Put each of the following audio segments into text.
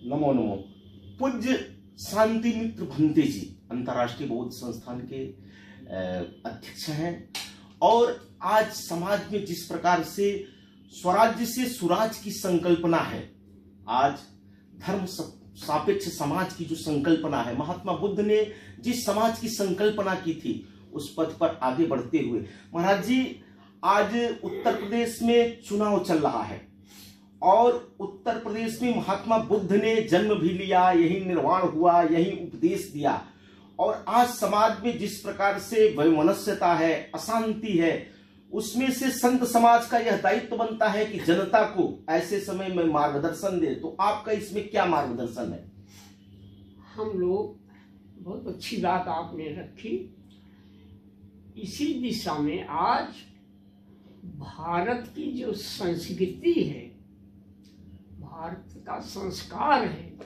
नमो नमो। पूज्य शांति मित्र भंते जी अंतर्राष्ट्रीय बौद्ध संस्थान के अध्यक्ष हैं और आज समाज में जिस प्रकार से स्वराज्य से सुराज की संकल्पना है, आज धर्म सापेक्ष समाज की जो संकल्पना है, महात्मा बुद्ध ने जिस समाज की संकल्पना की थी उस पथ पर आगे बढ़ते हुए महाराज जी आज उत्तर प्रदेश में चुनाव चल रहा है और उत्तर प्रदेश में महात्मा बुद्ध ने जन्म भी लिया, यही निर्वाण हुआ, यही उपदेश दिया और आज समाज में जिस प्रकार से वैमनस्यता है, अशांति है, उसमें से संत समाज का यह दायित्व बनता है कि जनता को ऐसे समय में मार्गदर्शन दे। तो आपका इसमें क्या मार्गदर्शन है? हम लोग बहुत अच्छी बात आपने रखी। इसी दिशा में आज भारत की जो संस्कृति है, भारत का संस्कार है,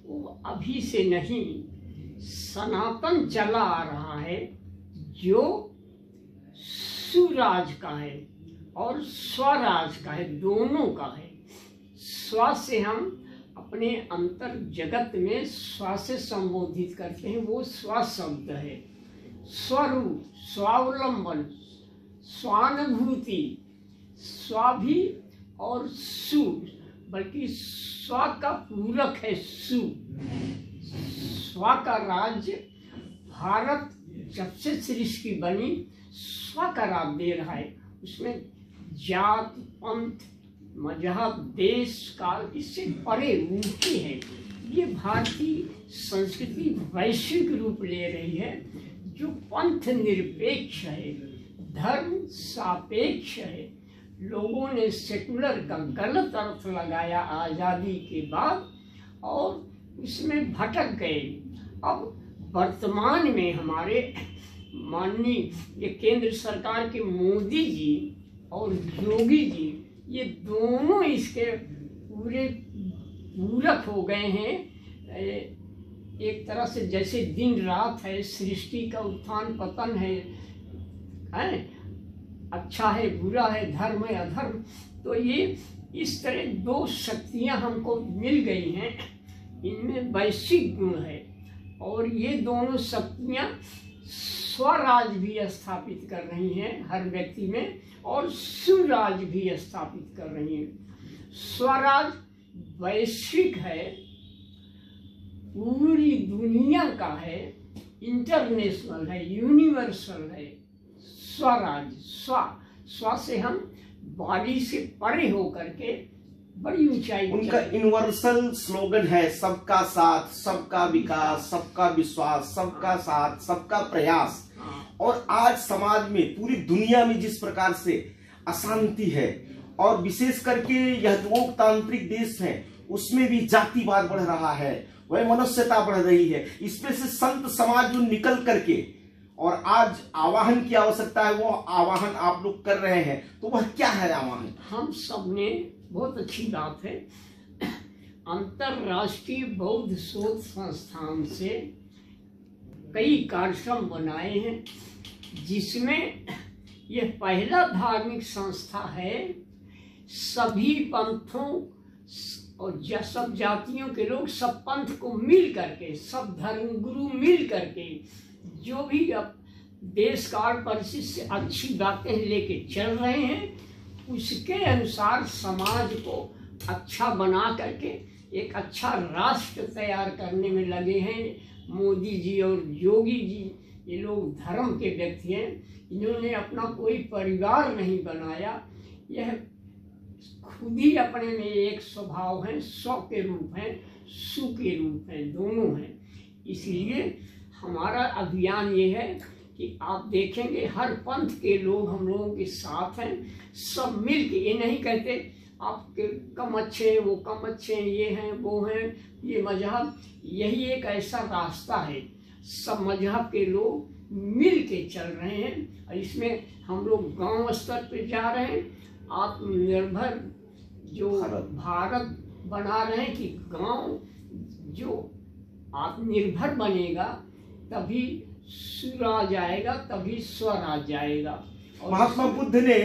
वो अभी से नहीं सनातन चला आ रहा है, जो सुराज का है और स्वराज का है, दोनों का है। स्व से हम अपने अंतर जगत में स्व से संबोधित करते हैं, वो स्व शब्द है। स्वरूप, स्वावलंबन, स्वानुभूति, स्वाभि और सु, बल्कि स्व का पूरक है सु। स्व का राज्य भारत जब से सृष्टि बनी स्व का राज दे रहा है। उसमें जात, पंथ, मजहब, देश, काल इससे परे ऊँची है। ये भारतीय संस्कृति वैश्विक रूप ले रही है, जो पंथ निरपेक्ष है, धर्म सापेक्ष है। लोगों ने सेकुलर का गलत अर्थ लगाया आज़ादी के बाद और उसमें भटक गए। अब वर्तमान में हमारे माननीय ये केंद्र सरकार के मोदी जी और योगी जी, ये दोनों इसके पूरे पूरक हो गए हैं। एक तरह से जैसे दिन रात है, सृष्टि का उत्थान पतन है, अच्छा है बुरा है, धर्म है अधर्म। तो ये इस तरह दो शक्तियां हमको मिल गई हैं, इनमें वैश्विक गुण है और ये दोनों शक्तियां स्वराज भी स्थापित कर रही हैं हर व्यक्ति में और सुराज भी स्थापित कर रही हैं। स्वराज वैश्विक है, पूरी दुनिया का है, इंटरनेशनल है, यूनिवर्सल है। स्वराज स्व से हम बॉडी से परे होकर के बड़ी ऊंचाई। उनका यूनिवर्सल स्लोगन है सबका साथ, सबका विकास, सबका विश्वास, सबका साथ, सबका प्रयास। और आज समाज में पूरी दुनिया में जिस प्रकार से अशांति है और विशेष करके यह लोकतांत्रिक देश है उसमें भी जातिवाद बढ़ रहा है, वैमनस्यता बढ़ रही है। इसमें से संत समाज जो निकल करके और आज आवाहन की आवश्यकता है, वो आवाहन आप लोग कर रहे हैं, तो वह क्या है आवाहन? हम सब ने बहुत अच्छी बात है, अंतरराष्ट्रीय बौद्ध शोध संस्थान से कई कार्यक्रम बनाए हैं, जिसमें यह पहला धार्मिक संस्था है सभी पंथों और सब जातियों के लोग, सब पंथ को मिल करके, सब धर्म गुरु मिल करके जो भी अब देश काल परिस्थिति से अच्छी बातें लेके चल रहे हैं, उसके अनुसार समाज को अच्छा बना करके एक अच्छा राष्ट्र तैयार करने में लगे हैं। मोदी जी और योगी जी ये लोग धर्म के व्यक्ति हैं, इन्होंने अपना कोई परिवार नहीं बनाया, यह खुद ही अपने में एक स्वभाव है, स्व के रूप हैं, सु के रूप हैं, दोनों हैं। इसलिए हमारा अभियान ये है कि आप देखेंगे हर पंथ के लोग हम लोगों के साथ हैं, सब मिल के। ये नहीं कहते आप कम अच्छे हैं, वो कम अच्छे हैं, ये हैं वो हैं, ये मजहब, यही एक ऐसा रास्ता है, सब मजहब के लोग मिल के चल रहे हैं। और इसमें हम लोग गांव स्तर पे जा रहे हैं, आत्मनिर्भर जो भारत बना रहे हैं कि गांव जो आत्मनिर्भर बनेगा तभी सुराज आएगा, तभी स्वराज आएगा। महात्मा बुद्ध ने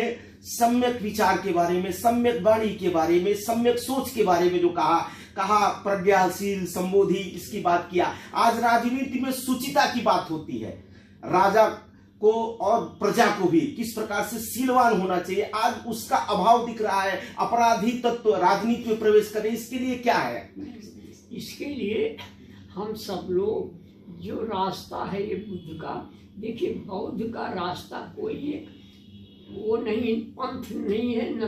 सम्यक विचार के बारे में, सम्यक वाणी के बारे में, सम्यक सोच के बारे में जो कहा कहा प्रज्ञाशील, संबोधि, इसकी बात किया। आज राजनीति में शुचिता की बात होती है, राजा को और प्रजा को भी किस प्रकार से शीलवान होना चाहिए, आज उसका अभाव दिख रहा है। अपराधी तत्व राजनीति में प्रवेश करें, इसके लिए क्या है? इसके लिए हम सब लोग, जो रास्ता है ये बुद्ध का, देखिए बौद्ध का रास्ता कोई एक वो नहीं, पंथ नहीं है, न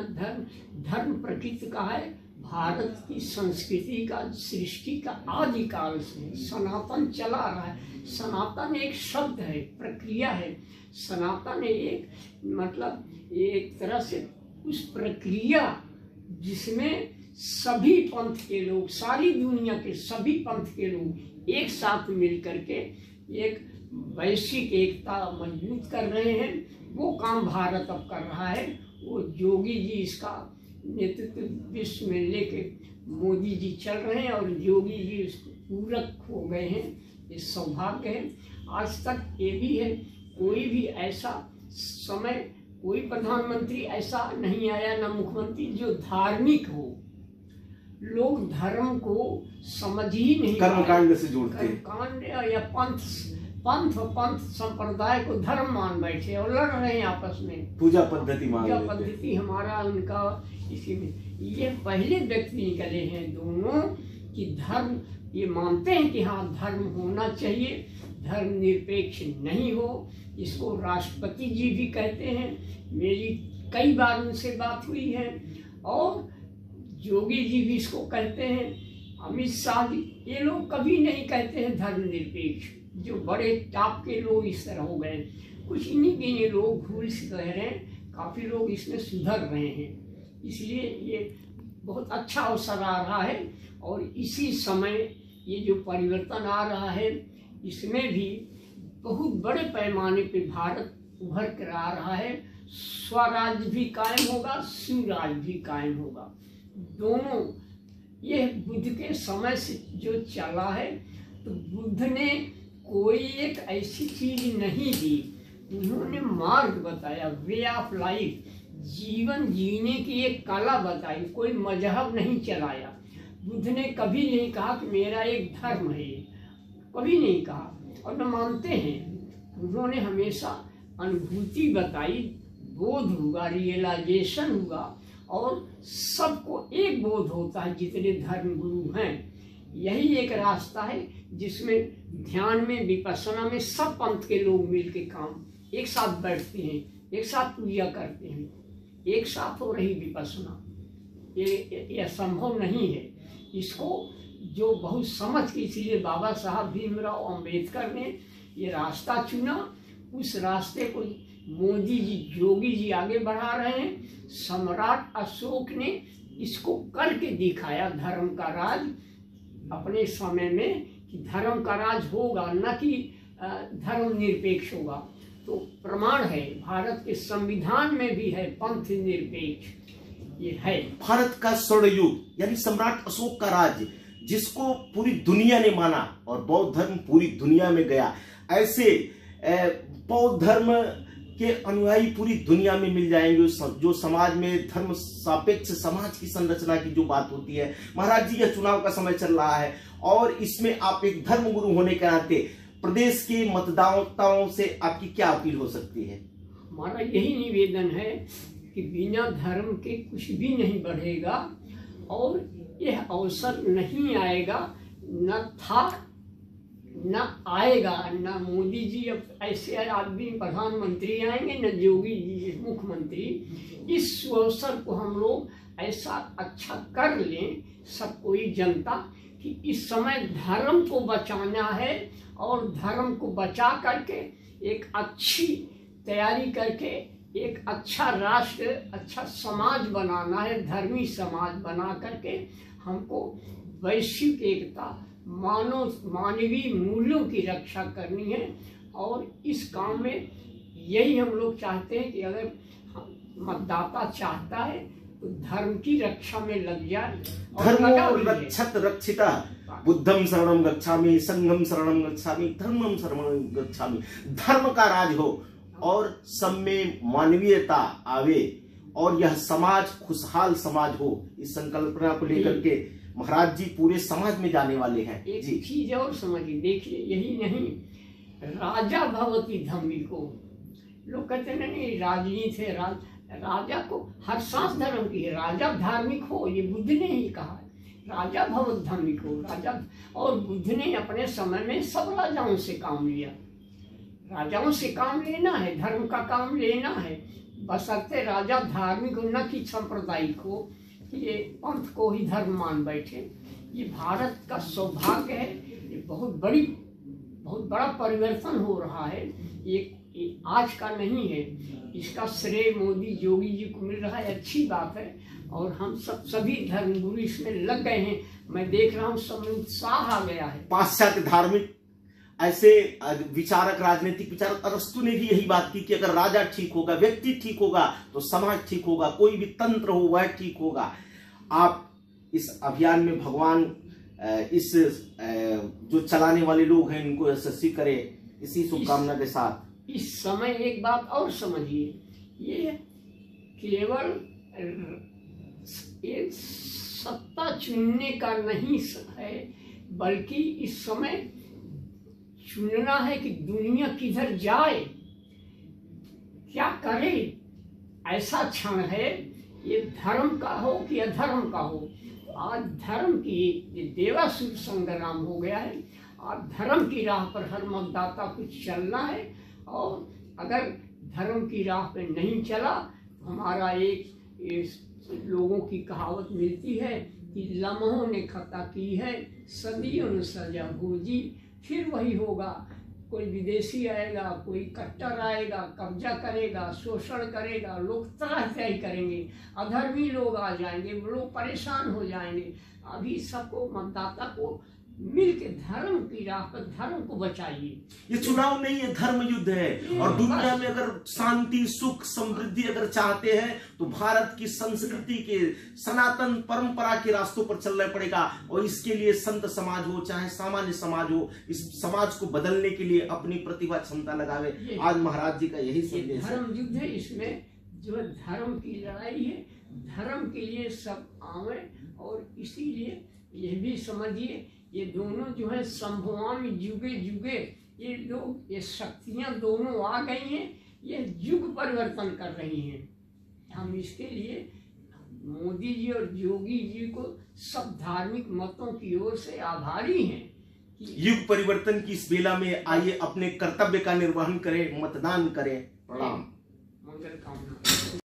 धर्म प्रकृति का है। भारत की संस्कृति का, सृष्टि का आदिकाल से सनातन चला रहा है। सनातन एक शब्द है, प्रक्रिया है। सनातन एक मतलब एक तरह से उस प्रक्रिया जिसमें सभी पंथ के लोग, सारी दुनिया के सभी पंथ के लोग एक साथ मिल करके एक वैश्विक एकता मजबूत कर रहे हैं। वो काम भारत अब कर रहा है। वो योगी जी इसका नेतृत्व विश्व में लेके मोदी जी चल रहे हैं और योगी जी उसको पूरक हो गए हैं। ये सौभाग्य है। आज तक ये भी है, कोई भी ऐसा समय, कोई प्रधानमंत्री ऐसा नहीं आया, ना मुख्यमंत्री, जो धार्मिक हो। लोग धर्म को समझ ही नहीं, कर्मकांड से जोड़ते हैं, कांड या पंथ संप्रदाय को धर्म मान बैठे और लड़ रहे हैं आपस में, पूजा पद्धति मान पूजा लेते हैं। पद्धति हमारा उनका, इसी में ये पहले व्यक्ति निकले हैं दोनों कि धर्म, ये मानते हैं कि हाँ धर्म होना चाहिए, धर्म निरपेक्ष नहीं हो। इसको राष्ट्रपति जी भी कहते हैं, मेरी कई बार उनसे बात हुई है, और योगी जी भी इसको कहते हैं, अमित शाह जी, ये लोग कभी नहीं कहते हैं धर्मनिरपेक्ष। जो बड़े टॉप के लोग इस तरह हो गए, कुछ इन्हीं के ये लोग भूल से कह रहे हैं, काफी लोग इसमें सुधर रहे हैं। इसलिए ये बहुत अच्छा अवसर आ रहा है, और इसी समय ये जो परिवर्तन आ रहा है, इसमें भी बहुत बड़े पैमाने पे भारत उभर कर आ रहा है। स्वराज भी कायम होगा, सुराज भी कायम होगा। दोनों ये बुद्ध के समय से जो चला है, तो बुद्ध ने कोई एक ऐसी चीज नहीं दी, उन्होंने मार्ग बताया, वे ऑफ लाइफ, जीवन जीने की एक कला बताई। कोई मजहब नहीं चलाया। बुद्ध ने कभी नहीं कहा कि मेरा एक धर्म है, कभी नहीं कहा, और न मानते हैं। उन्होंने हमेशा अनुभूति बताई, बोध हुआ, रियलाइजेशन हुआ, और सबको एक बोध होता है जितने धर्म गुरु हैं। यही एक रास्ता है जिसमें ध्यान में, विपස්සना में सब पंथ के लोग मिलके काम एक साथ बैठते हैं, एक साथ पूजा करते हैं, एक साथ हो रही विपස්සना। ये संभव नहीं है। इसको जो बहुत समझ के, इसीलिए बाबा साहब भीमराव अंबेडकर ने ये रास्ता चुना। उस रास्ते को मोदी जी, योगी जी आगे बढ़ा रहे हैं। सम्राट अशोक ने इसको करके दिखाया, धर्म का राज अपने समय में, कि धर्म का राज होगा, न कि धर्म निरपेक्ष होगा। तो प्रमाण है, भारत के संविधान में भी है पंथ निरपेक्ष, ये है। भारत का स्वर्ण युग यानी सम्राट अशोक का राज, जिसको पूरी दुनिया ने माना और बौद्ध धर्म पूरी दुनिया में गया। ऐसे बौद्ध धर्म के अनुयायी पूरी दुनिया में मिल जाएंगे। जो समाज में धर्म सापेक्ष समाज की संरचना की जो बात होती है। महाराज जी, यह चुनाव का समय चल रहा है और इसमें आप एक धर्म गुरु होने के नाते प्रदेश के मतदाताओं से आपकी क्या अपील हो सकती है? हमारा यही निवेदन है कि बिना धर्म के कुछ भी नहीं बढ़ेगा, और यह अवसर नहीं आएगा, न था, न आएगा। न मोदी जी अब ऐसे आदमी प्रधानमंत्री आएंगे, न योगी जी मुख्यमंत्री। इस अवसर को हम लोग ऐसा अच्छा कर लें, सब कोई जनता, कि इस समय धर्म को बचाना है, और धर्म को बचा करके एक अच्छी तैयारी करके एक अच्छा राष्ट्र, अच्छा समाज बनाना है। धर्मी समाज बना करके हमको वैश्विक एकता, मानवीय मूल्यों की रक्षा करनी है। और इस काम में यही हम लोग चाहते हैं कि अगर मतदाता चाहता है तो धर्म की रक्षा में लग जाए। धर्मो रक्षत रक्षिता, बुद्धम शरणम गच्छामि, संघम शरणम गच्छामि, धर्मम शरणम गच्छामि। धर्म का राज हो और सब में मानवीयता आवे, और यह समाज खुशहाल समाज हो। इस संकल्पना को लेकर के महाराज जी पूरे समाज में जाने वाले हैं। एक जी चीज और समझिए, देखिए, यही नहीं, राजा भवती धम्मिको, लोग कहते नहीं राजनीति है, राजा को हर सांस धर्म की है, राजा धार्मिक हो, ये बुद्ध ने ही कहा है, राजा भवत धम्मिको, राजा। और बुद्ध ने अपने समय में सब राजाओं से काम लिया, राजाओं से काम लेना है, धर्म का काम लेना है, बशर्ते राजा धार्मिक हो, न कि सांप्रदायिक हो, ये पंथ को ही धर्म मान बैठे। ये भारत का सौभाग्य है, ये बहुत बड़ा परिवर्तन हो रहा है, ये आज का नहीं है, इसका श्रेय मोदी योगी जी को मिल रहा है, अच्छी बात है। और हम सभी धर्मगुरु इसमें लग गए हैं, मैं देख रहा हूँ सब उत्साह आ गया है। पाश्चात्य धार्मिक ऐसे विचारक, राजनीतिक विचारक, अरस्तु ने भी यही बात की कि अगर राजा ठीक होगा, व्यक्ति ठीक होगा, तो समाज ठीक होगा, कोई भी तंत्र हो वह ठीक होगा। आप इस अभियान में भगवान इस जो चलाने वाले लोग हैं इनको यशस्वी करे, इसी शुभकामना के साथ। इस समय एक बात और समझिए, ये केवल ये सत्ता चुनने का नहीं है, बल्कि इस समय चुनना है कि दुनिया किधर जाए, क्या करे। ऐसा क्षण है, ये धर्म का हो कि अधर्म का हो। आज धर्म की देवासुर संग्राम हो गया है, आज धर्म की राह पर हर मतदाता को चलना है, और अगर धर्म की राह पे नहीं चला, हमारा एक लोगों की कहावत मिलती है कि लम्हों ने खता की है, सदियों ने सजा भोजी, फिर वही होगा। कोई विदेशी आएगा, कोई कट्टर आएगा, कब्जा करेगा, शोषण करेगा, लोग तरह तरह करेंगे, अधर्मी लोग आ जाएंगे, लोग परेशान हो जाएंगे। अभी सबको, मतदाता को मिल के धर्म की राह पर धर्म को बचाइए। ये चुनाव नहीं है, धर्म युद्ध है। और दुनिया में अगर शांति, सुख, समृद्धि अगर चाहते हैं तो भारत की संस्कृति के सनातन परंपरा के रास्तों पर चलना पड़ेगा। और इसके लिए संत समाज हो चाहे सामान्य समाज हो, इस समाज को बदलने के लिए अपनी प्रतिभा क्षमता लगावे। आज महाराज जी का यही संदेश है। धर्म युद्ध है, इसमें जो धर्म की लड़ाई है, धर्म के लिए सब आवे। और इसीलिए यह भी समझिए, ये दोनों जो है संभवामि युगे युगे, ये लोग, ये शक्तियां दोनों आ गई हैं, ये युग परिवर्तन कर रही हैं। हम इसके लिए मोदी जी और योगी जी को सब धार्मिक मतों की ओर से आभारी हैं। युग परिवर्तन की इस बेला में आइए अपने कर्तव्य का निर्वहन करें, मतदान करें। प्रणाम। मंगल कामना।